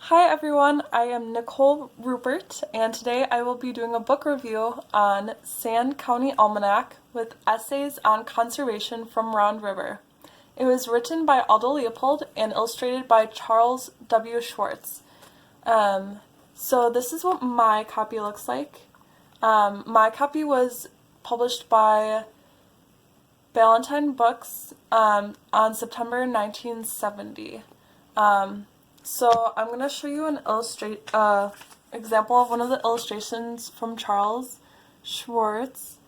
Hi everyone, I am Nicole Rupert, and today I will be doing a book review on Sand County Almanac with essays on conservation from Round River. It was written by Aldo Leopold and illustrated by Charles W. Schwartz. So this is what my copy looks like. My copy was published by Ballantine Books on September 1970. So I'm going to show you an example of one of the illustrations from Charles Schwartz.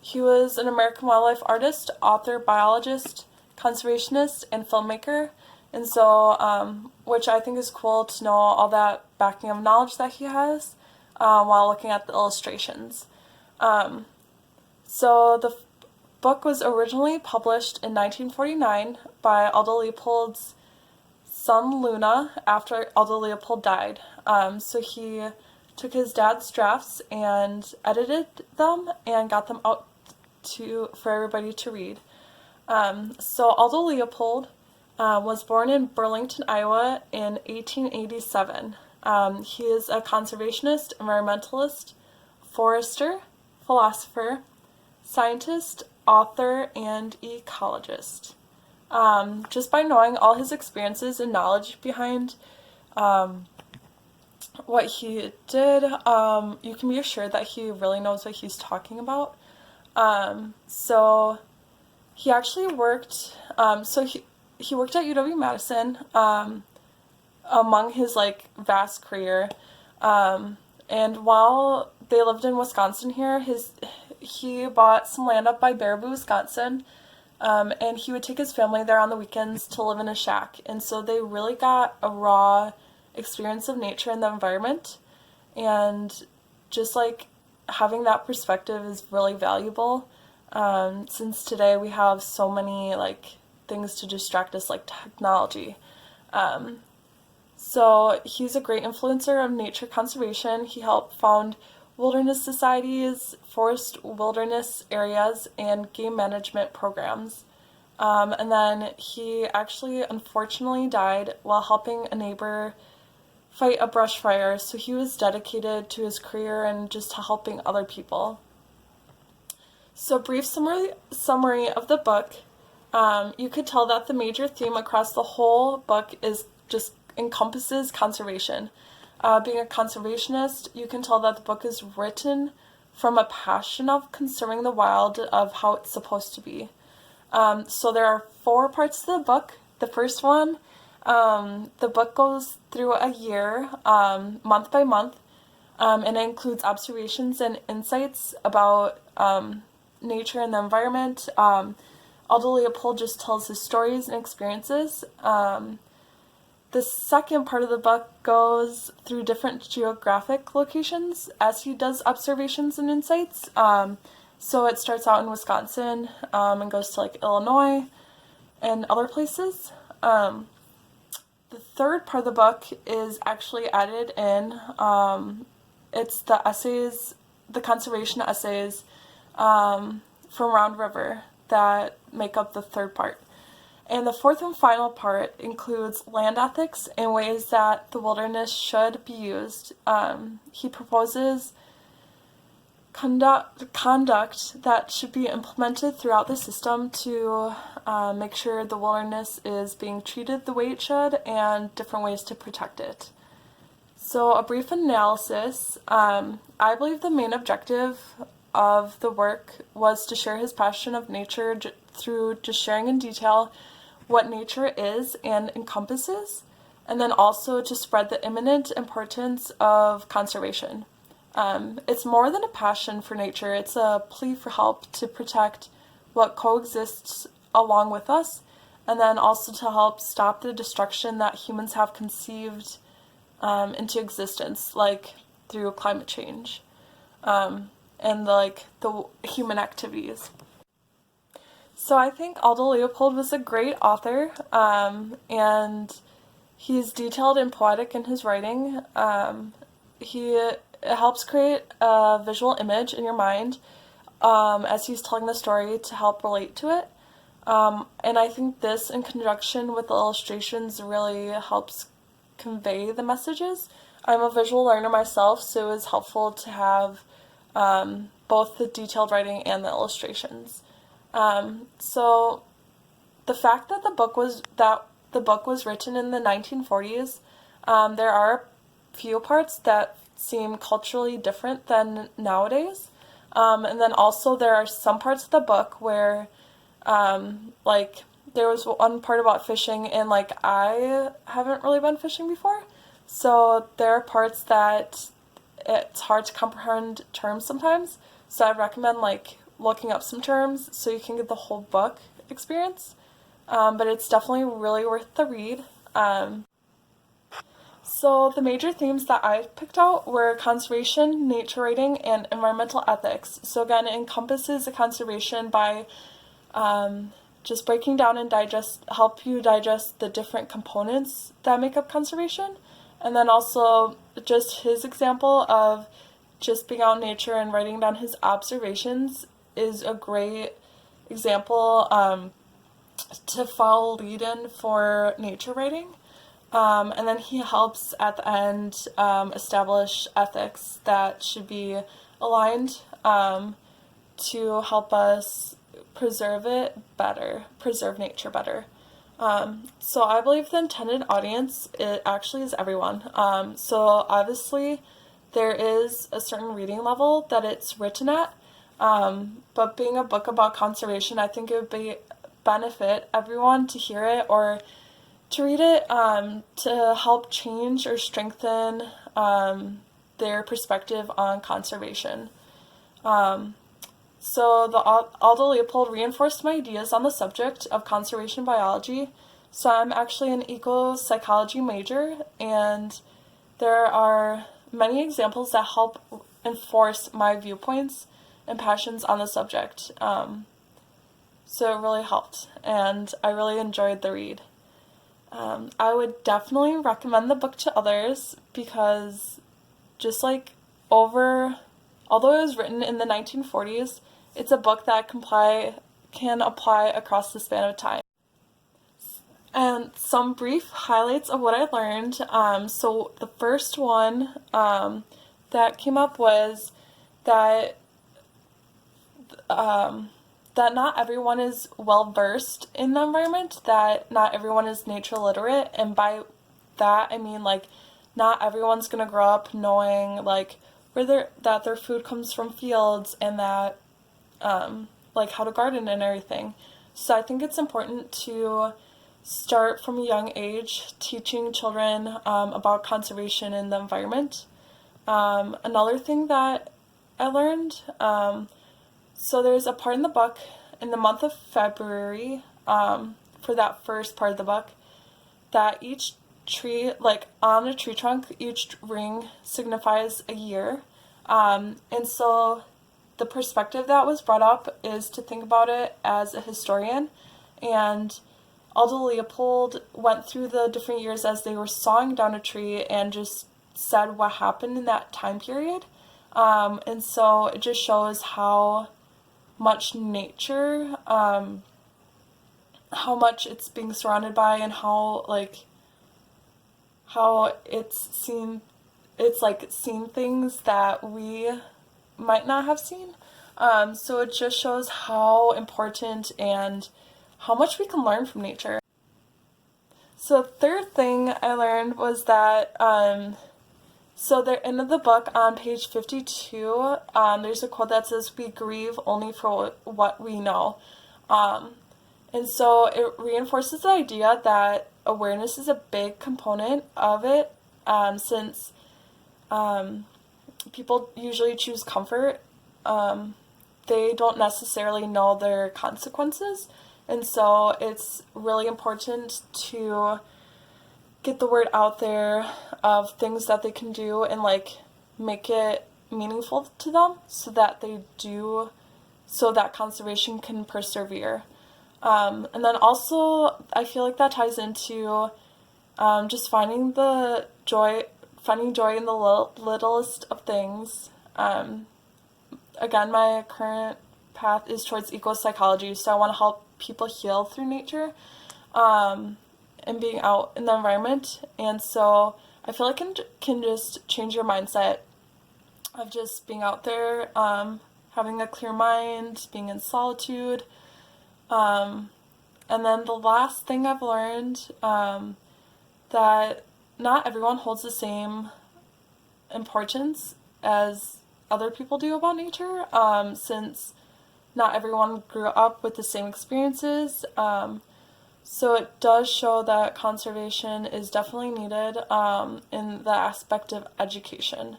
He was an American wildlife artist, author, biologist, conservationist, and filmmaker. And so, which I think is cool to know all that backing of knowledge that he has while looking at the illustrations. So the book was originally published in 1949 by Aldo Leopold's son Luna after Aldo Leopold died. So he took his dad's drafts and edited them and got them out for everybody to read. So Aldo Leopold was born in Burlington, Iowa in 1887. He is a conservationist, environmentalist, forester, philosopher, scientist, author, and ecologist. Just by knowing all his experiences and knowledge behind what he did, you can be assured that he really knows what he's talking about. So he actually worked, he worked at UW-Madison among his vast career, and while they lived in Wisconsin here, he bought some land up by Baraboo, Wisconsin. And he would take his family there on the weekends to live in a shack. And so they really got a raw experience of nature and the environment. And just having that perspective is really valuable. Since today we have so many things to distract us like technology. So he's a great influencer of nature conservation. He helped found wilderness societies, forest wilderness areas, and game management programs. And then he actually unfortunately died while helping a neighbor fight a brush fire, so he was dedicated to his career and just to helping other people. So brief summary of the book. You could tell that the major theme across the whole book is just encompasses conservation. Being a conservationist, you can tell that the book is written from a passion of conserving the wild of how it's supposed to be. So there are 4 parts to the book. The first one, the book goes through a year, month by month, and it includes observations and insights about nature and the environment. Aldo Leopold just tells his stories and experiences. The second part of the book goes through different geographic locations as he does observations and insights. So it starts out in Wisconsin and goes to Illinois and other places. The third part of the book is actually added in. It's the essays, the conservation essays from Round River that make up the third part. And the fourth and final part includes land ethics and ways that the wilderness should be used. He proposes conduct that should be implemented throughout the system to make sure the wilderness is being treated the way it should and different ways to protect it. So a brief analysis. I believe the main objective of the work was to share his passion of nature through just sharing in detail what nature is and encompasses, and then also to spread the imminent importance of conservation. It's more than a passion for nature, it's a plea for help to protect what coexists along with us, and then also to help stop the destruction that humans have conceived into existence, through climate change, and the human activities. So I think Aldo Leopold was a great author, and he's detailed and poetic in his writing. It helps create a visual image in your mind as he's telling the story to help relate to it. And I think this, in conjunction with the illustrations, really helps convey the messages. I'm a visual learner myself, so it was helpful to have both the detailed writing and the illustrations. So the fact that the book was written in the 1940s, there are few parts that seem culturally different than nowadays. And then also there are some parts of the book where, like, there was one part about fishing, and, like, I haven't really been fishing before. So there are parts that it's hard to comprehend terms sometimes. So I'd recommend, like, looking up some terms so you can get the whole book experience. But it's definitely really worth the read. So the major themes that I picked out were conservation, nature writing, and environmental ethics. So again, it encompasses the conservation by just breaking down and help you digest the different components that make up conservation. And then also just his example of just being out in nature and writing down his observations is a great example to follow lead in for nature writing. And then he helps at the end establish ethics that should be aligned to help us preserve nature better. So I believe the intended audience, it actually is everyone. So obviously there is a certain reading level that it's written at, but being a book about conservation, I think it would benefit everyone to hear it or to read it to help change or strengthen their perspective on conservation. So Aldo Leopold reinforced my ideas on the subject of conservation biology. So I'm actually an eco-psychology major, and there are many examples that help enforce my viewpoints and passions on the subject. So it really helped, and I really enjoyed the read. I would definitely recommend the book to others because just like although it was written in the 1940s, it's a book that can apply across the span of time. And some brief highlights of what I learned. So the first one that came up was that that not everyone is well versed in the environment, that not everyone is nature literate, and by that I mean, like, not everyone's gonna grow up knowing, like, that their food comes from fields and that like how to garden and everything. So I think it's important to start from a young age teaching children about conservation in the environment. Another thing that I learned, so there's a part in the book in the month of February, for that first part of the book, that each tree, like on a tree trunk, each ring signifies a year. And so the perspective that was brought up is to think about it as a historian. And Aldo Leopold went through the different years as they were sawing down a tree and just said what happened in that time period. And so it just shows how much nature, how much it's being surrounded by, and how it's seen things that we might not have seen. So it just shows how important and how much we can learn from nature. So the third thing I learned was that so the end of the book on page 52, there's a quote that says, "We grieve only for what we know." And so it reinforces the idea that awareness is a big component of it, since people usually choose comfort. They don't necessarily know their consequences, and so it's really important to get the word out there of things that they can do and, like, make it meaningful to them so that conservation can persevere. And then also I feel like that ties into just finding joy in the littlest of things. Again, my current path is towards eco-psychology, so I want to help people heal through nature. and being out in the environment. And so I feel like it can just change your mindset of just being out there, having a clear mind, being in solitude. And then the last thing I've learned, that not everyone holds the same importance as other people do about nature, since not everyone grew up with the same experiences. So it does show that conservation is definitely needed in the aspect of education.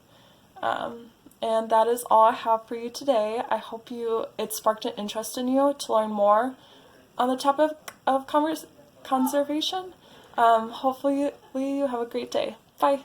And that is all I have for you today. I hope it sparked an interest in you to learn more on the topic of conservation. Hopefully you have a great day. Bye.